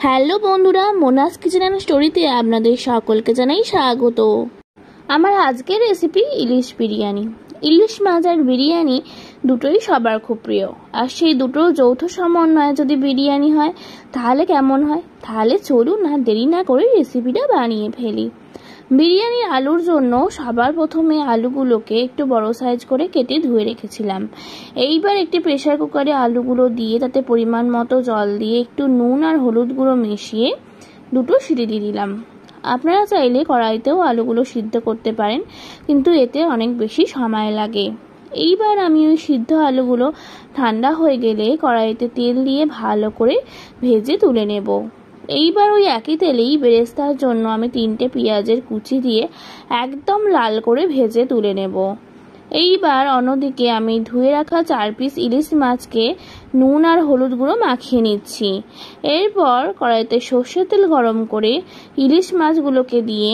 Hello বন্ধুরা, Monas kitchen and স্টোরিতে আপনাদের সকলকে জানাই স্বাগত। আমার আজকের রেসিপি ইলিশ বিরিয়ানি। ইলিশ মাছ আর বিরিয়ানি দুটোই সবার খুব প্রিয়, আর সেই দুটোর যৌথ সমন্বয়ে যদি বিরিয়ানি হয় তাহলে কেমন হয়। তাহলে চলুন না দেরি না করে রেসিপিটা বানিয়ে ফেলি। বিরিয়ানির আলুর জন্য সবার প্রথমে আলুগুলোকে একটু বড় সাইজ করে কেটে ধুয়ে রেখেছিলাম। এইবার একটি প্রেসার কুকারে আলুগুলো দিয়ে তাতে পরিমাণ মতো জল দিয়ে একটু নুন আর হলুদ গুঁড়ো মিশিয়ে দুটো সিটি দিয়ে দিলাম। আপনারা চাইলে কড়াইতেও আলুগুলো সিদ্ধ করতে পারেন, কিন্তু এতে অনেক বেশি সময় লাগে। এইবার আমি ওই সিদ্ধ আলুগুলো ঠান্ডা হয়ে গেলে কড়াইতে তেল দিয়ে ভালো করে ভেজে তুলে নেব। এইবার ওই একই তেলেই বেরেস্তার জন্য আমি 3টে পেঁয়াজের কুচি দিয়ে একদম লাল করে ভেজে তুলে নেব। এইবার অন্যদিকে আমি ধুয়ে রাখা 4 পিস ইলিশ মাছকে নুন আর হলুদ গুঁড়ো মাখিয়ে নিচ্ছি। এরপর কড়াইতে সর্ষের তেল গরম করে ইলিশ মাছগুলোকে দিয়ে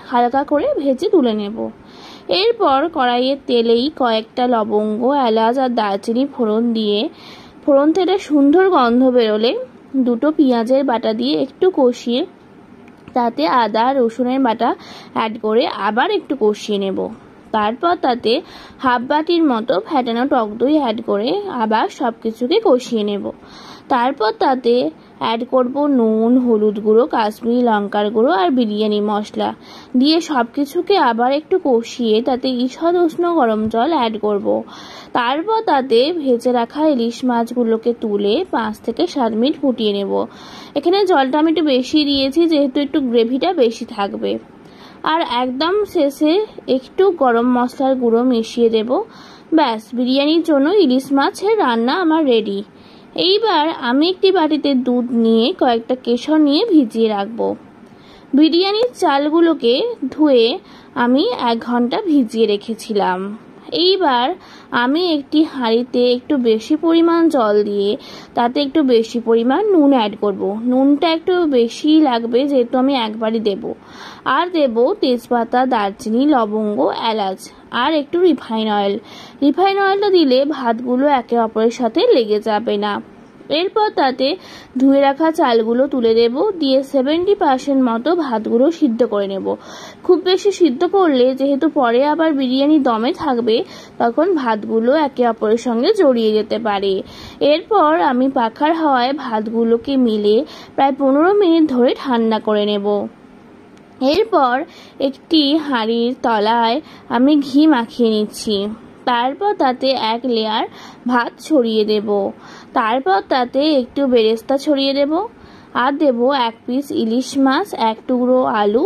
হালকা করে ভেজে তুলে নেব। এরপর কড়াইয়ের তেলেই কয়েকটা লবঙ্গ, এলাচ আর দারচিনি ফোড়ন দিয়ে ফোড়ন থেকে সুন্দর গন্ধ বেরোলে দুটো পেঁয়াজের বাটা দিয়ে একটু কষিয়ে তাতে আদা রসুনের বাটা অ্যাড করে আবার একটু কষিয়ে নেব। তারপর তাতে হাফ বাটির মতো ফ্যাটানো টক দই অ্যাড করে আবার সব কিছুকে কষিয়ে নেব। তারপর তাতে অ্যাড করব নুন, হলুদ গুঁড়ো, কাশ্মীরি লঙ্কার গুঁড়ো আর বিরিয়ানি মশলা দিয়ে সব কিছুকে আবার একটু কষিয়ে তাতে ঈষৎ উষ্ণ গরম জল অ্যাড করব। তারপর তাতে ভেজে রাখা ইলিশ মাছগুলোকে তুলে 5 থেকে 7 মিনিট ফুটিয়ে নেব। এখানে জলটা আমি একটু বেশি দিয়েছি, যেহেতু একটু গ্রেভিটা বেশি থাকবে। আর একদম শেষে একটু গরম মশলার গুঁড়ো মিশিয়ে দেব। ব্যাস, বিরিয়ানির জন্য ইলিশ মাছের রান্না আমার রেডি। এইবার আমি একটি বাটিতে দুধ নিয়ে কয়েকটা কেশর নিয়ে ভিজিয়ে রাখবো। বিরিয়ানির চালগুলোকে ধুয়ে আমি 1 ঘন্টা ভিজিয়ে রেখেছিলাম। এইবার আমি একটি হাঁড়িতে একটু বেশি পরিমাণ জল দিয়ে তাতে একটু বেশি পরিমাণ নুন অ্যাড করব। নুনটা একটু বেশি লাগবে, যেহেতু আমি একবারই দেব। আর দেব তেজপাতা, দারচিনি, লবঙ্গ, এলাচ আর একটু রিফাইন অয়েল। রিফাইন অয়েলটা দিলে ভাতগুলো একে অপরের সাথে লেগে যাবে না। এরপর তাতে ধুয়ে রাখা চালগুলো তুলে দেব, দিয়ে 70% মতো ভাতগুলো সিদ্ধ করে নেব। খুব বেশি সিদ্ধ করলে যেহেতু পরে আবার বিরিয়ানি দমে থাকবে, তখন ভাতগুলো একে অপরের সঙ্গে জড়িয়ে যেতে পারে। এরপর আমি পাখার হাওয়ায় ভাতগুলোকে মিলে প্রায় 15 মিনিট ধরে ঠান্ডা করে নেব। এরপর একটি হাঁড়ির তলায় আমি ঘি মাখিয়ে নিচ্ছি। তারপর তাতে 1 লেয়ার ভাত ছড়িয়ে দেব। তারপর তাতে একটু বেরেস্তা ছড়িয়ে দেব। আর দেব 1 পিস ইলিশ মাছ, 1 টুকরো আলু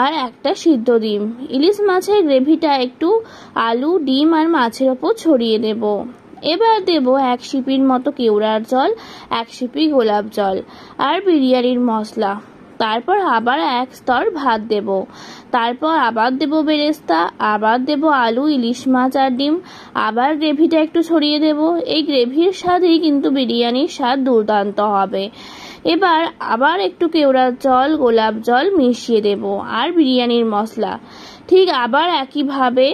আর একটা সিদ্ধ ডিম। ইলিশ মাছের গ্রেভিটা একটু আলু, ডিম আর মাছের ওপর ছড়িয়ে দেব। এবার দেব 1 সিপির মতো কেওড়ার জল, 1 সিপি গোলাপ জল আর বিরিয়ানির মশলা। তারপর আবার 1 স্তর ভাত দেব। তারপর আবার দেব বেরেস্তা, আবার দেব আলু, ইলিশ মাছ আর ডিম, আবার গ্রেভিটা একটু ছড়িয়ে দেব। এই গ্রেভির স্বাদেই কিন্তু বিরিয়ানির স্বাদ দুর্দান্ত হবে। এবার আবার একটু কেওড়ার জল, গোলাপ জল মিশিয়ে দেব আর বিরিয়ানির মশলা। ঠিক আবার একইভাবে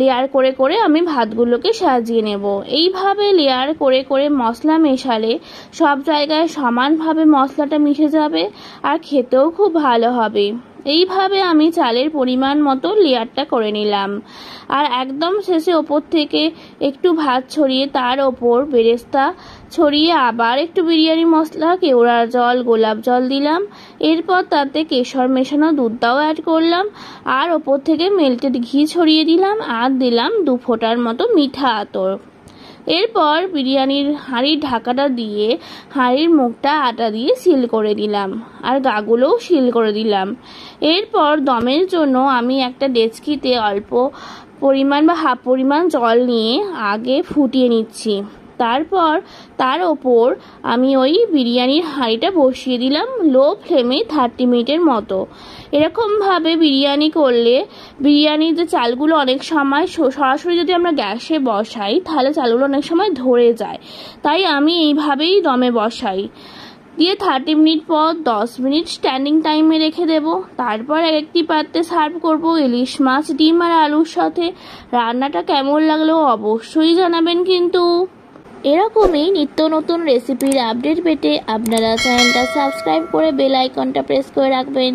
লেয়ার করে করে আমি ভাতগুলোকে সাজিয়ে নেব। এইভাবে লেয়ার করে করে মশলা মেশালে সব জায়গায় সমানভাবে মশলাটা মিশে যাবে আর খেতেও খুব ভালো হবে। এইভাবে আমি চালের পরিমাণ মতো লেয়ারটা করে নিলাম। আর একদম শেষে ওপর থেকে একটু ভাত ছড়িয়ে তার ওপর বেরেস্তা ছড়িয়ে আবার একটু বিরিয়ানি মশলা, কেওড়ার জল, গোলাপ জল দিলাম। এরপর তাতে কেশর মেশানো দুধটাও অ্যাড করলাম আর ওপর থেকে মেল্টেড ঘি ছড়িয়ে দিলাম আর দিলাম 2 ফোঁটার মতো মিঠা আতর। এরপর বিরিয়ানির হাঁড়ির ঢাকাটা দিয়ে হাঁড়ির মুখটা আটা দিয়ে সিল করে দিলাম আর গাগুলোও সিল করে দিলাম। এরপর দমের জন্য আমি একটা ডেচকিতে অল্প পরিমাণ বা হাফ পরিমাণ জল নিয়ে আগে ফুটিয়ে নিচ্ছি। তারপর তার ওপর আমি ওই বিরিয়ানির হাঁড়িটা বসিয়ে দিলাম লো ফ্লেমে 30 মিনিটের মতো। এরকমভাবে বিরিয়ানি করলে বিরিয়ানির যে চালগুলো অনেক সময় সরাসরি যদি আমরা গ্যাসে বসাই তাহলে চালগুলো অনেক সময় ধরে যায়, তাই আমি এইভাবেই দমে বসাই। দিয়ে 30 মিনিট পর 10 মিনিট স্ট্যান্ডিং টাইমে রেখে দেব। তারপর একটি পাত্রে সার্ভ করব ইলিশ মাছ, ডিম আর আলুর সাথে। রান্নাটা কেমন লাগলো অবশ্যই জানাবেন কিন্তু। এরকমই নিত্য নতুন রেসিপির আপডেট পেতে আপনারা চ্যানেলটা সাবস্ক্রাইব করে বেল আইকনটা প্রেস করে রাখবেন।